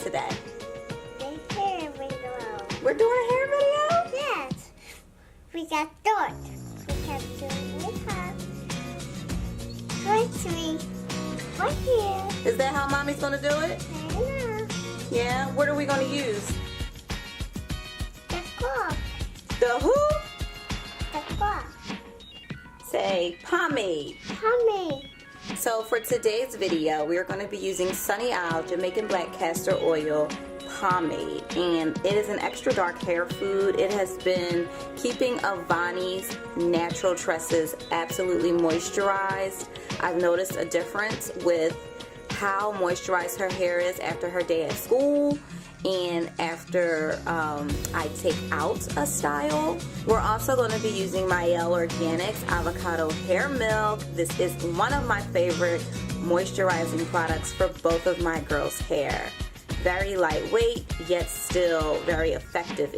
today? The hair video. We're doing a hair video? Yes. We got dirt. We can do makeup. Right me. Right here. Is that how Mommy's gonna do it? I know. Yeah. What are we gonna use? The clock. The who? The clock. Say pomade. Pomade. So for today's video, we are going to be using Sunny Isle Jamaican Black Castor Oil Pomade, and it is an extra dark hair food. It has been keeping Avani's natural tresses absolutely moisturized. I've noticed a difference with how moisturized her hair is after her day at school and after I take out a style. We're also going to be using Mielle Organics Avocado Hair Milk. This is one of my favorite moisturizing products for both of my girls' hair. Very lightweight, yet still very effective